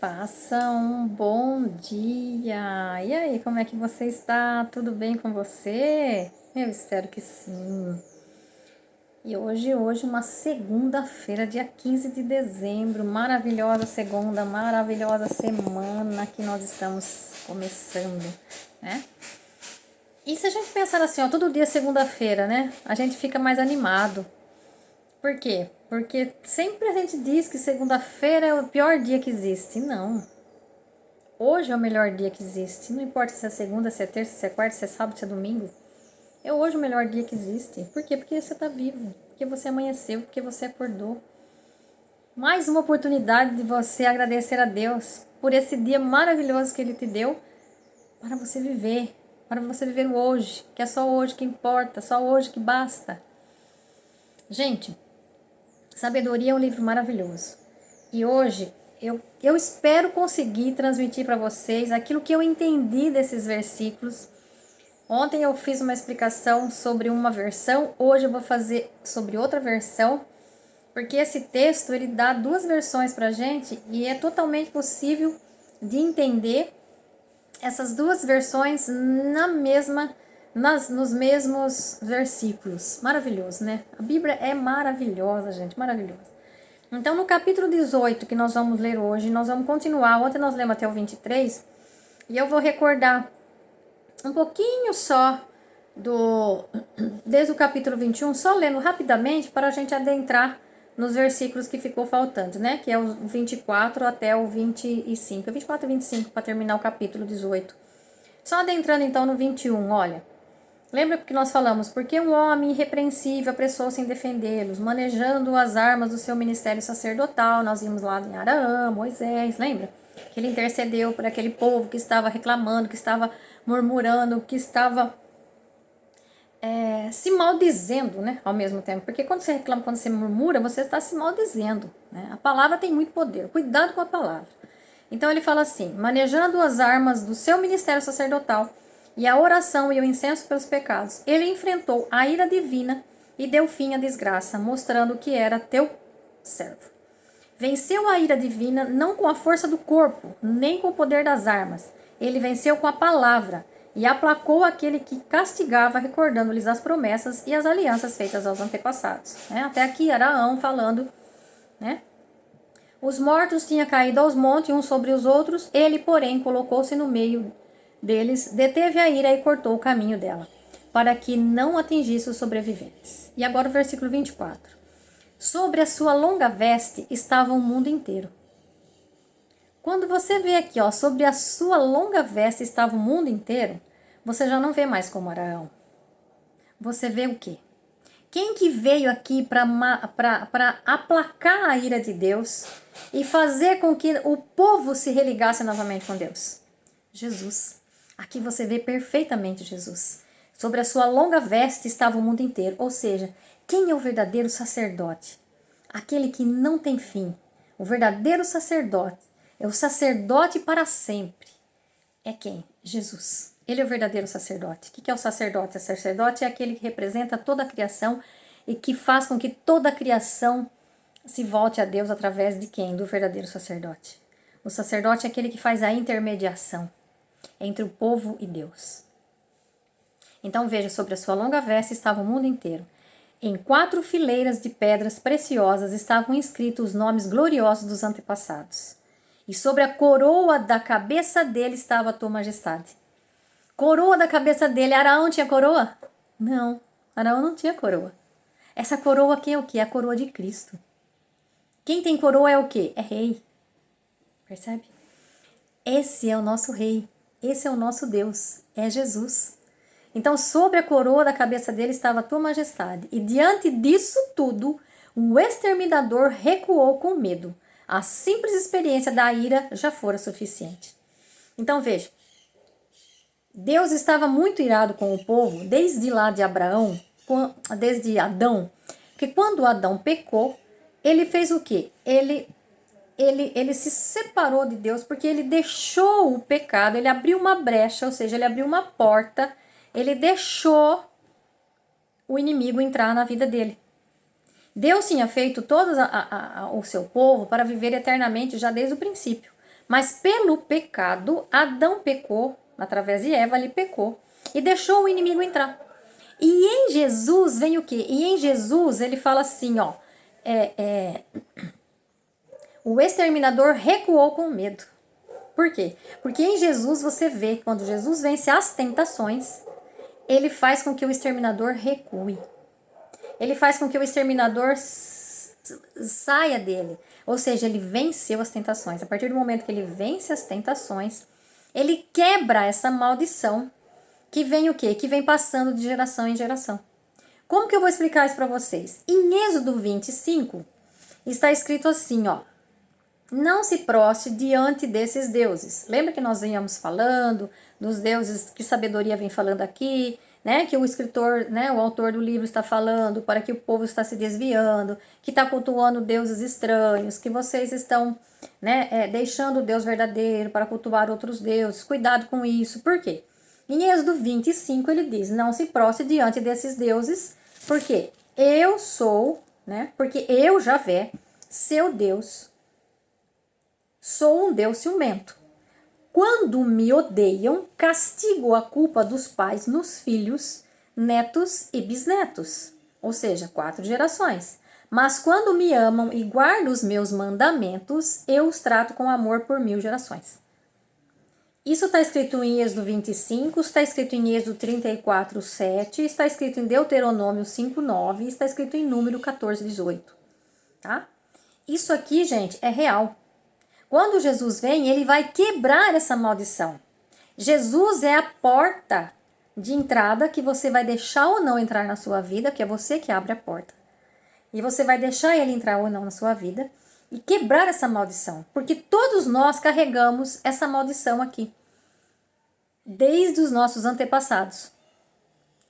Faça um bom dia. E aí, como é que você está? Tudo bem com você? Eu espero que sim. E hoje uma segunda-feira, dia 15 de dezembro, maravilhosa segunda, maravilhosa semana que nós estamos começando, né? E se a gente pensar assim, ó, todo dia é segunda-feira, né? A gente fica mais animado. Por quê? Porque sempre a gente diz que segunda-feira é o pior dia que existe. Não. Hoje é o melhor dia que existe. Não importa se é segunda, se é terça, se é quarta, se é sábado, se é domingo. É hoje o melhor dia que existe. Por quê? Porque você está vivo. Porque você amanheceu. Porque você acordou. Mais uma oportunidade de você agradecer a Deus por esse dia maravilhoso que Ele te deu para você viver. Para você viver o hoje. Que é só hoje que importa. Só hoje que basta. Gente, Sabedoria é um livro maravilhoso. E hoje eu espero conseguir transmitir para vocês aquilo que eu entendi desses versículos. Ontem eu fiz uma explicação sobre uma versão, hoje eu vou fazer sobre outra versão, porque esse texto ele dá duas versões para a gente e é totalmente possível de entender essas duas versões nos mesmos versículos. Maravilhoso, né? A Bíblia é maravilhosa, gente, maravilhosa. Então, no capítulo 18, que nós vamos ler hoje, nós vamos continuar. Ontem nós lemos até o 23, e eu vou recordar um pouquinho só desde o capítulo 21, só lendo rapidamente para a gente adentrar nos versículos que ficou faltando, né? Que é o 24 até o 25. 24 e 25 para terminar o capítulo 18. Só adentrando então no 21, olha. Lembra que nós falamos, porque um homem irrepreensível apressou-se em defendê-los, manejando as armas do seu ministério sacerdotal. Nós vimos lá em Araã, Moisés, lembra? Que ele intercedeu por aquele povo que estava reclamando, que estava murmurando, que estava se maldizendo, né? Ao mesmo tempo. Porque quando você reclama, quando você murmura, você está se maldizendo, né? A palavra tem muito poder. Cuidado com a palavra. Então ele fala assim, manejando as armas do seu ministério sacerdotal, e a oração e o incenso pelos pecados, ele enfrentou a ira divina e deu fim à desgraça, mostrando que era teu servo. Venceu a ira divina não com a força do corpo, nem com o poder das armas. Ele venceu com a palavra e aplacou aquele que castigava, recordando-lhes as promessas e as alianças feitas aos antepassados. Até aqui Araão falando, né? Os mortos tinham caído aos montes uns sobre os outros, ele, porém, colocou-se no meio deles, deteve a ira e cortou o caminho dela, para que não atingisse os sobreviventes. E agora o versículo 24. Sobre a sua longa veste estava o mundo inteiro. Quando você vê aqui, ó, sobre a sua longa veste estava o mundo inteiro, você já não vê mais como Araão. Você vê o quê? Quem que veio aqui para aplacar a ira de Deus e fazer com que o povo se religasse novamente com Deus? Jesus. Aqui você vê perfeitamente Jesus. Sobre a sua longa veste estava o mundo inteiro. Ou seja, quem é o verdadeiro sacerdote? Aquele que não tem fim. O verdadeiro sacerdote. É o sacerdote para sempre. É quem? Jesus. Ele é o verdadeiro sacerdote. O que é o sacerdote? O sacerdote é aquele que representa toda a criação e que faz com que toda a criação se volte a Deus através de quem? Do verdadeiro sacerdote. O sacerdote é aquele que faz a intermediação entre o povo e Deus. Então veja, sobre a sua longa veste estava o mundo inteiro. Em 4 fileiras de pedras preciosas estavam inscritos os nomes gloriosos dos antepassados. E sobre a coroa da cabeça dele estava a tua majestade. Coroa da cabeça dele, Araão tinha coroa? Não, Araão não tinha coroa. Essa coroa aqui é o quê? É a coroa de Cristo. Quem tem coroa é o quê? É rei. Percebe? Esse é o nosso rei. Esse é o nosso Deus. É Jesus. Então, sobre a coroa da cabeça dele estava a tua majestade. E diante disso tudo, o exterminador recuou com medo. A simples experiência da ira já fora suficiente. Então, veja. Deus estava muito irado com o povo, desde lá de Abraão, desde Adão. Porque quando Adão pecou, ele fez o quê? Ele se separou de Deus porque ele deixou o pecado, ele abriu uma brecha, ou seja, ele abriu uma porta, ele deixou o inimigo entrar na vida dele. Deus tinha feito todo o seu povo para viver eternamente já desde o princípio. Mas pelo pecado, Adão pecou, através de Eva, ele pecou e deixou o inimigo entrar. E em Jesus vem o quê? E em Jesus ele fala assim, ó, o exterminador recuou com medo. Por quê? Porque em Jesus você vê, quando Jesus vence as tentações, ele faz com que o exterminador recue. Ele faz com que o exterminador saia dele. Ou seja, ele venceu as tentações. A partir do momento que ele vence as tentações, ele quebra essa maldição que vem o quê? Que vem passando de geração em geração. Como que eu vou explicar isso para vocês? Em Êxodo 25, está escrito assim, ó. Não se proste diante desses deuses. Lembra que nós vínhamos falando dos deuses que sabedoria vem falando aqui, né? Que o escritor, né, o autor do livro está falando para que o povo está se desviando, que está cultuando deuses estranhos, que vocês estão, né, deixando o Deus verdadeiro para cultuar outros deuses. Cuidado com isso. Por quê? Em Êxodo 25 ele diz, não se proste diante desses deuses, porque eu sou, né? Porque eu, Javé, seu Deus, sou um Deus ciumento. Quando me odeiam, castigo a culpa dos pais nos filhos, netos e bisnetos, ou seja, 4 gerações. Mas quando me amam e guardam os meus mandamentos, eu os trato com amor por 1000 gerações. Isso está escrito em Êxodo 25, está escrito em Êxodo 34, 7, está escrito em Deuteronômio 5, 9, está escrito em Número 14, 18. Tá? Isso aqui, gente, é real. Quando Jesus vem, ele vai quebrar essa maldição. Jesus é a porta de entrada que você vai deixar ou não entrar na sua vida, que é você que abre a porta. E você vai deixar ele entrar ou não na sua vida e quebrar essa maldição. Porque todos nós carregamos essa maldição aqui, desde os nossos antepassados.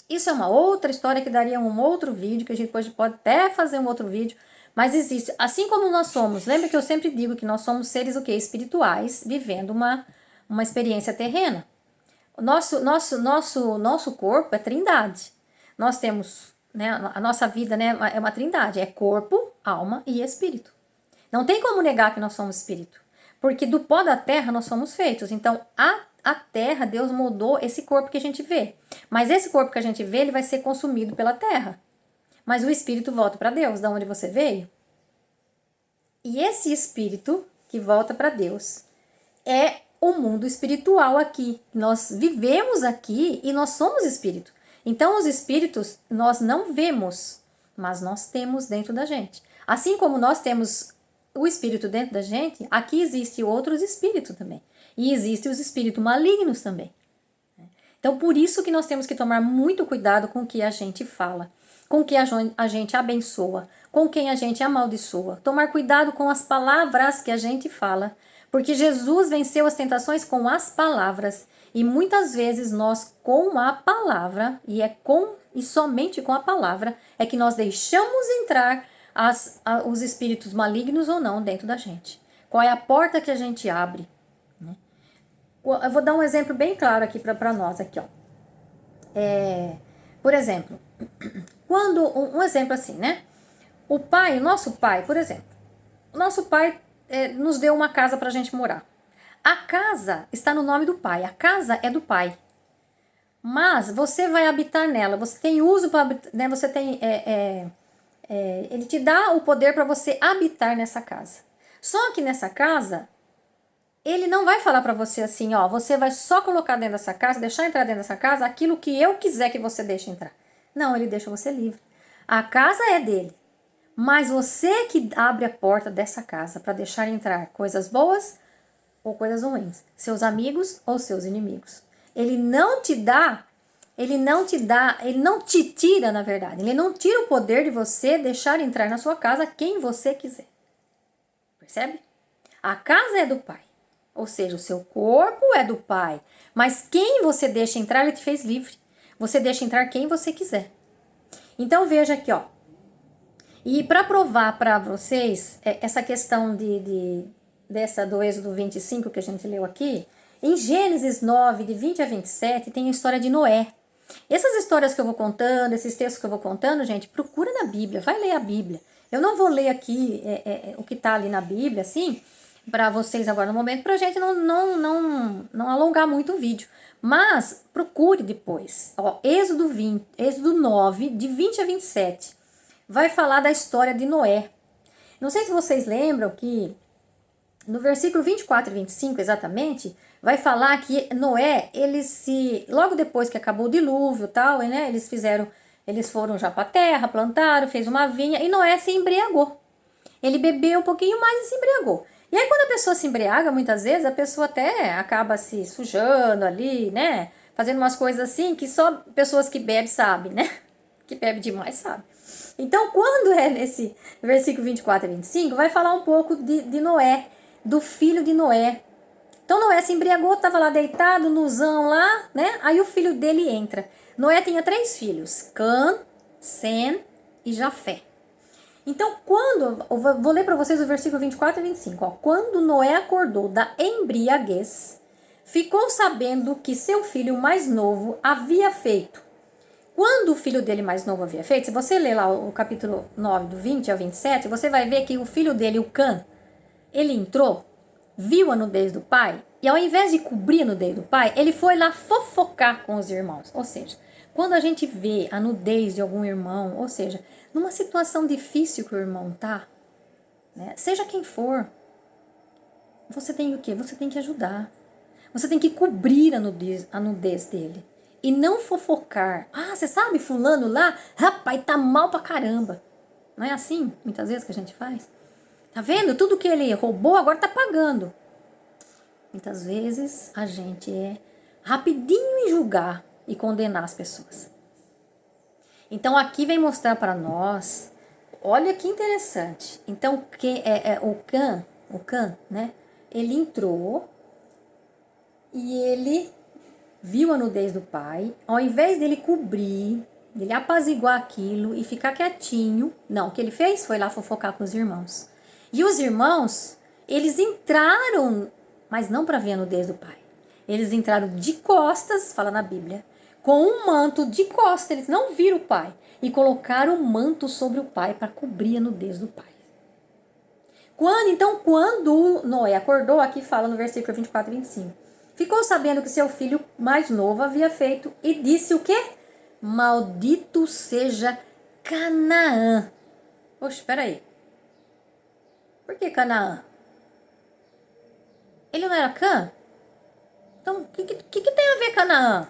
Isso é uma outra história que daria um outro vídeo, que a gente pode até fazer um outro vídeo. Mas existe, assim como nós somos, lembra que eu sempre digo que nós somos seres o quê? Espirituais, vivendo uma experiência terrena. Nosso corpo é trindade. Nós temos, né, a nossa vida, né, é uma trindade, é corpo, alma e espírito. Não tem como negar que nós somos espírito, porque do pó da terra nós somos feitos. Então, a terra, Deus moldou esse corpo que a gente vê. Mas esse corpo que a gente vê, ele vai ser consumido pela terra. Mas o espírito volta para Deus, da onde você veio. E esse espírito que volta para Deus é o mundo espiritual aqui. Nós vivemos aqui e nós somos espírito. Então, os espíritos nós não vemos, mas nós temos dentro da gente. Assim como nós temos o espírito dentro da gente, aqui existe outros espíritos também. E existem os espíritos malignos também. Então, por isso que nós temos que tomar muito cuidado com o que a gente fala, com o que a gente abençoa, com quem a gente amaldiçoa. Tomar cuidado com as palavras que a gente fala, porque Jesus venceu as tentações com as palavras. E muitas vezes nós, com a palavra, e somente com a palavra, é que nós deixamos entrar os espíritos malignos ou não dentro da gente. Qual é a porta que a gente abre? Eu vou dar um exemplo bem claro aqui para nós, aqui, ó. Por exemplo, quando, um exemplo assim, né? O nosso pai, por exemplo, o nosso pai nos deu uma casa para a gente morar. A casa está no nome do pai, a casa é do pai. Mas você vai habitar nela, você tem uso para habitar, né? Você tem, ele te dá o poder para você habitar nessa casa. Só que nessa casa, ele não vai falar para você assim, ó, você vai só colocar dentro dessa casa, deixar entrar dentro dessa casa aquilo que eu quiser que você deixe entrar. Não, ele deixa você livre. A casa é dele, mas você que abre a porta dessa casa para deixar entrar coisas boas ou coisas ruins, seus amigos ou seus inimigos. Ele não te tira, na verdade, ele não tira o poder de você deixar entrar na sua casa quem você quiser. Percebe? A casa é do pai. Ou seja, o seu corpo é do pai. Mas quem você deixa entrar, ele te fez livre. Você deixa entrar quem você quiser. Então, veja aqui, ó. E para provar para vocês essa questão dessa do Êxodo 25 que a gente leu aqui, em Gênesis 9, de 20 a 27, tem a história de Noé. Essas histórias que eu vou contando, esses textos que eu vou contando, gente, procura na Bíblia, vai ler a Bíblia. Eu não vou ler aqui o que está ali na Bíblia, assim, para vocês agora no momento, pra gente não alongar muito o vídeo. Mas procure depois. Ó, Êxodo 9, de 20 a 27. Vai falar da história de Noé. Não sei se vocês lembram que no versículo 24 e 25, exatamente, vai falar que Noé, logo depois que acabou o dilúvio e tal, né, eles foram já para a terra, plantaram, fez uma vinha, e Noé se embriagou. Ele bebeu um pouquinho mais e se embriagou. E aí quando a pessoa se embriaga, muitas vezes, a pessoa até acaba se sujando ali, né, fazendo umas coisas assim, que só pessoas que bebem sabem, né, que bebe demais sabe. Então, quando é nesse versículo 24 e 25, vai falar um pouco de Noé, do filho de Noé. Então Noé se embriagou, estava lá deitado, nuzão lá, né? Aí o filho dele entra. Noé tinha 3 filhos, Cã, Sem e Jafé. Então, vou ler para vocês o versículo 24 e 25. Ó. Quando Noé acordou da embriaguez, ficou sabendo que seu filho mais novo havia feito. Quando o filho dele mais novo havia feito, se você ler lá o capítulo 9, do 20 ao 27, você vai ver que o filho dele, o Cã, ele entrou, viu a nudez do pai, e ao invés de cobrir a nudez do pai, ele foi lá fofocar com os irmãos. Ou seja, quando a gente vê a nudez de algum irmão, ou seja, numa situação difícil que o irmão tá, né, seja quem for, você tem o quê? Você tem que ajudar. Você tem que cobrir a nudez dele. E não fofocar. Ah, você sabe, fulano lá, rapaz, tá mal pra caramba. Não é assim, muitas vezes, que a gente faz? Tá vendo? Tudo que ele roubou, agora tá pagando. Muitas vezes, a gente é rapidinho em julgar e condenar as pessoas. Então, aqui vem mostrar para nós, olha que interessante. Então, o Cã, né? Ele entrou e ele viu a nudez do pai, ao invés dele cobrir, dele apaziguar aquilo e ficar quietinho, não, o que ele fez foi lá fofocar com os irmãos. E os irmãos, eles entraram, mas não para ver a nudez do pai. Eles entraram de costas, fala na Bíblia, com um manto de costas, eles não viram o pai, e colocaram um manto sobre o pai para cobrir a nudez do pai. Quando Noé acordou, aqui fala no versículo 24 e 25, ficou sabendo que seu filho mais novo havia feito e disse o quê? Maldito seja Canaã. Oxe, espera aí. Por que Canaã? Ele não era Cã? Então, o que tem a ver Canaã?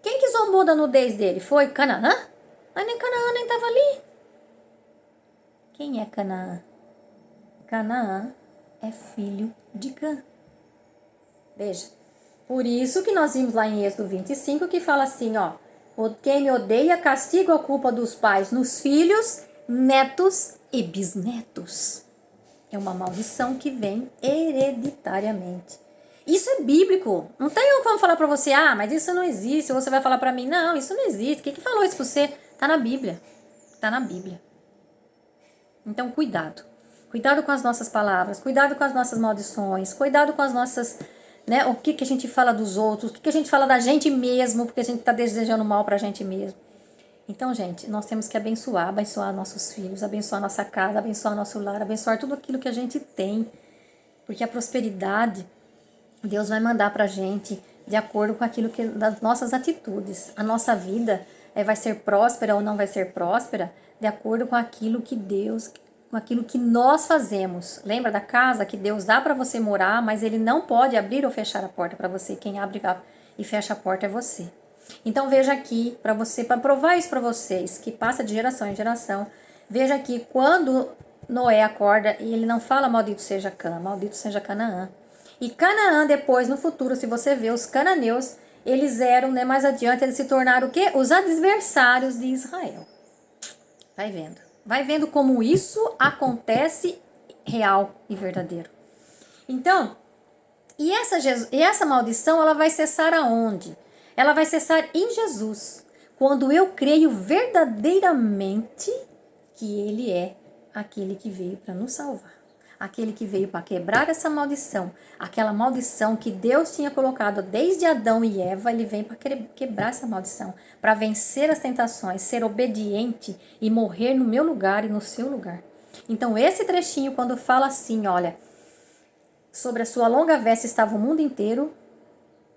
Quem que zombou da nudez dele? Foi Canaã? Mas nem Canaã nem estava ali. Quem é Canaã? Canaã é filho de Cã. Veja, por isso que nós vimos lá em Êxodo 25 que fala assim, ó, quem me odeia castiga a culpa dos pais nos filhos, netos e bisnetos. É uma maldição que vem hereditariamente. Isso é bíblico. Não tem como falar pra você, ah, mas isso não existe. Ou você vai falar pra mim, não, isso não existe. Quem que falou isso pra você? Tá na Bíblia. Tá na Bíblia. Então, cuidado. Cuidado com as nossas palavras, cuidado com as nossas maldições, cuidado com as nossas, né, o que a gente fala dos outros, o que a gente fala da gente mesmo, porque a gente tá desejando mal pra gente mesmo. Então, gente, nós temos que abençoar nossos filhos, abençoar nossa casa, abençoar nosso lar, abençoar tudo aquilo que a gente tem, porque a prosperidade Deus vai mandar pra gente de acordo com aquilo que das nossas atitudes. A nossa vida vai ser próspera ou não vai ser próspera de acordo com aquilo que Deus, com aquilo que nós fazemos. Lembra da casa que Deus dá para você morar, mas ele não pode abrir ou fechar a porta para você. Quem abre e fecha a porta é você. Então veja aqui para provar isso para vocês, que passa de geração em geração. Veja aqui quando Noé acorda e ele não fala maldito seja Cã, maldito seja Canaã. E Canaã depois, no futuro, se você vê os cananeus, eles eram, né, mais adiante, eles se tornaram o quê? Os adversários de Israel. Vai vendo. Vai vendo como isso acontece real e verdadeiro. Então, e essa maldição, ela vai cessar aonde? Ela vai cessar em Jesus. Quando eu creio verdadeiramente que Ele é aquele que veio para nos salvar. Aquele que veio para quebrar essa maldição, aquela maldição que Deus tinha colocado desde Adão e Eva, ele vem para quebrar essa maldição, para vencer as tentações, ser obediente e morrer no meu lugar e no seu lugar. Então esse trechinho quando fala assim, olha, Sobre a sua longa veste estava o mundo inteiro,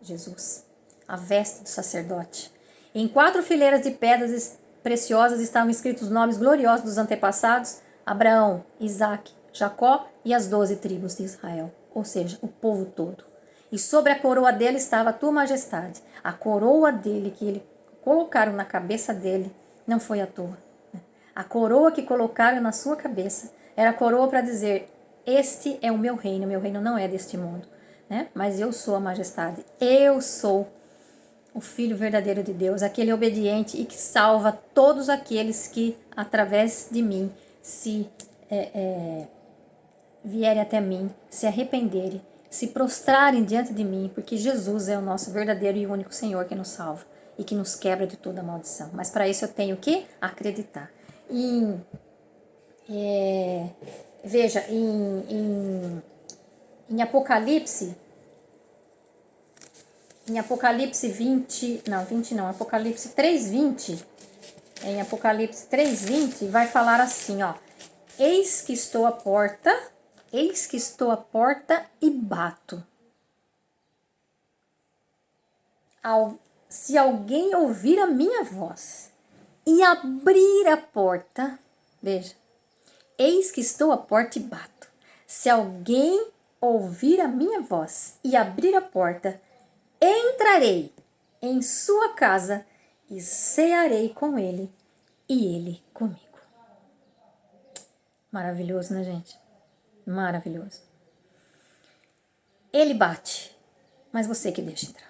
Jesus, a veste do sacerdote. Em 4 fileiras de pedras preciosas estavam escritos os nomes gloriosos dos antepassados, Abraão, Isaque, Jacó e as 12 tribos de Israel, ou seja, o povo todo. E sobre a coroa dele estava a tua majestade. A coroa dele que ele colocaram na cabeça dele não foi à toa. A coroa que colocaram na sua cabeça era a coroa para dizer: este é o meu reino não é deste mundo, né? Mas eu sou a majestade, eu sou o Filho verdadeiro de Deus, aquele obediente e que salva todos aqueles que, através de mim, se vierem até mim, se arrependerem, se prostrarem diante de mim, porque Jesus é o nosso verdadeiro e único Senhor que nos salva e que nos quebra de toda maldição. Mas para isso eu tenho que acreditar. Veja, em Apocalipse, Apocalipse 3:20, em Apocalipse 3:20, vai falar assim, ó: eis que estou à porta e bato. Se alguém ouvir a minha voz e abrir a porta, veja, eis que estou à porta e bato. Se alguém ouvir a minha voz e abrir a porta, entrarei em sua casa e cearei com ele e ele comigo. Maravilhoso, né, gente? Maravilhoso. Ele bate, mas você que deixa entrar.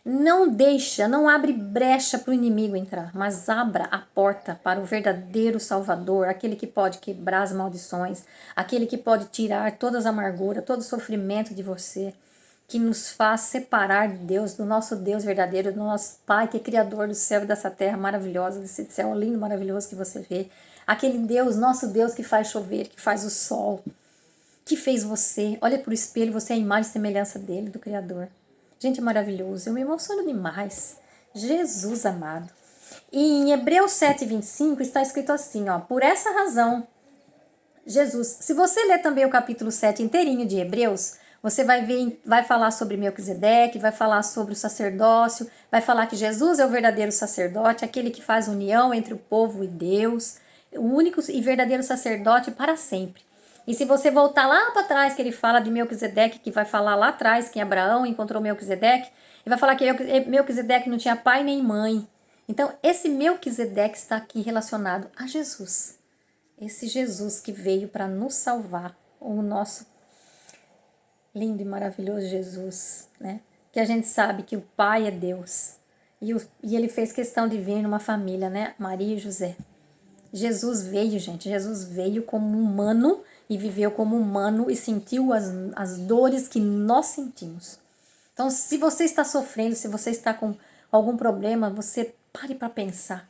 Não abre brecha para o inimigo entrar, mas abra a porta para o verdadeiro Salvador, aquele que pode quebrar as maldições, aquele que pode tirar toda a amargura, todo o sofrimento de você, que nos faz separar de Deus, do nosso Deus verdadeiro, do nosso Pai, que é Criador do céu e dessa terra maravilhosa, desse céu lindo, maravilhoso que você vê. Aquele Deus, nosso Deus que faz chover, que faz o sol, que fez você. Olha para o espelho, você é a imagem e semelhança dele, do Criador. Gente, é maravilhoso, eu me emociono demais. Jesus amado. E em Hebreus 7:25 está escrito assim, ó: por essa razão, Jesus, se você ler também o capítulo 7 inteirinho de Hebreus, você vai ver, vai falar sobre Melquisedeque, vai falar sobre o sacerdócio, vai falar que Jesus é o verdadeiro sacerdote, aquele que faz união entre o povo e Deus, o único e verdadeiro sacerdote para sempre. E se você voltar lá para trás, que ele fala de Melquisedeque, que vai falar lá atrás que Abraão encontrou Melquisedeque, ele vai falar que Melquisedeque não tinha pai nem mãe. Então, esse Melquisedeque está aqui relacionado a Jesus. Esse Jesus que veio para nos salvar, o nosso lindo e maravilhoso Jesus, né? Que a gente sabe que o Pai é Deus. E ele fez questão de vir numa família, né? Maria e José. Jesus veio, gente. Jesus veio como humano e viveu como humano e sentiu as dores que nós sentimos. Então, se você está sofrendo, se você está com algum problema, você pare para pensar.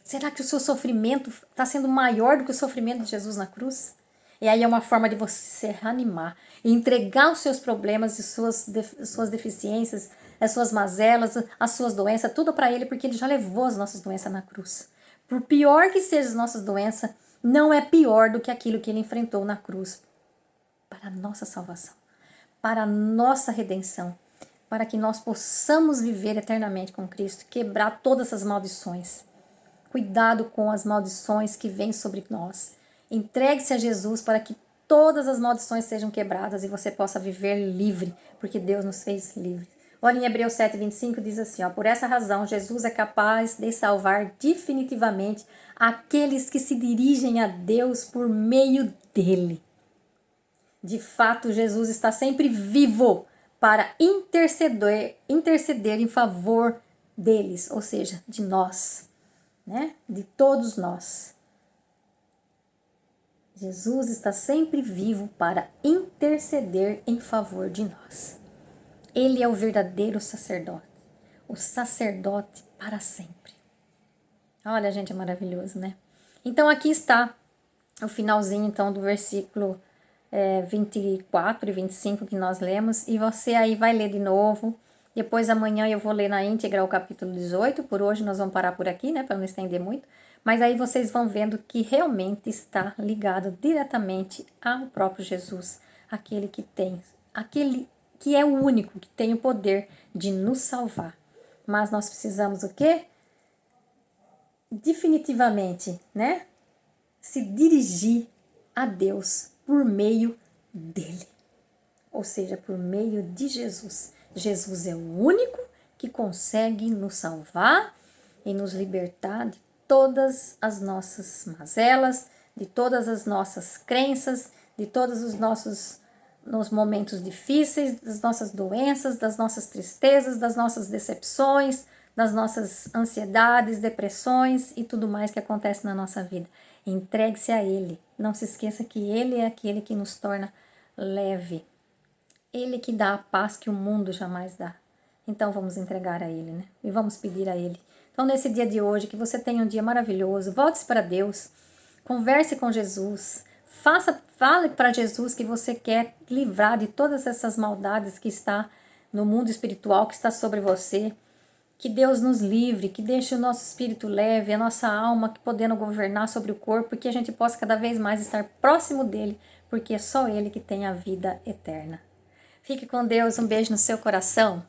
Será que o seu sofrimento está sendo maior do que o sofrimento de Jesus na cruz? E aí é uma forma de você se reanimar e entregar os seus problemas e suas deficiências, as suas mazelas, as suas doenças, tudo para Ele, porque Ele já levou as nossas doenças na cruz. Por pior que sejam as nossas doenças, não é pior do que aquilo que Ele enfrentou na cruz para a nossa salvação, para a nossa redenção, para que nós possamos viver eternamente com Cristo, quebrar todas essas maldições. Cuidado com as maldições que vêm sobre nós. Entregue-se a Jesus para que todas as maldições sejam quebradas e você possa viver livre, porque Deus nos fez livres. Olha, em Hebreus 7:25 diz assim, ó: por essa razão, Jesus é capaz de salvar definitivamente aqueles que se dirigem a Deus por meio dele. De fato, Jesus está sempre vivo para interceder em favor deles, ou seja, de nós, né? De todos nós. Jesus está sempre vivo para interceder em favor de nós. Ele é o verdadeiro sacerdote, o sacerdote para sempre. Olha, gente, é maravilhoso, né? Então, aqui está o finalzinho, então, do versículo 24 e 25 que nós lemos, e você aí vai ler de novo. Depois, amanhã, eu vou ler na íntegra o capítulo 18, por hoje nós vamos parar por aqui, né, para não estender muito, mas aí vocês vão vendo que realmente está ligado diretamente ao próprio Jesus, aquele que é o único que tem o poder de nos salvar. Mas nós precisamos o quê? Definitivamente, né? Se dirigir a Deus por meio dele. Ou seja, por meio de Jesus. Jesus é o único que consegue nos salvar e nos libertar de todas as nossas mazelas, de todas as nossas crenças, de todos os nossos nos momentos difíceis, das nossas doenças, das nossas tristezas, das nossas decepções, das nossas ansiedades, depressões e tudo mais que acontece na nossa vida. Entregue-se a Ele. Não se esqueça que Ele é aquele que nos torna leve. Ele que dá a paz que o mundo jamais dá. Então vamos entregar a Ele, né? E vamos pedir a Ele. Então nesse dia de hoje, que você tenha um dia maravilhoso. Volte para Deus. Converse com Jesus. Fale para Jesus que você quer livrar de todas essas maldades que está no mundo espiritual, que está sobre você. Que Deus nos livre, que deixe o nosso espírito leve, a nossa alma podendo governar sobre o corpo, e que a gente possa cada vez mais estar próximo dele, porque é só ele que tem a vida eterna. Fique com Deus, um beijo no seu coração.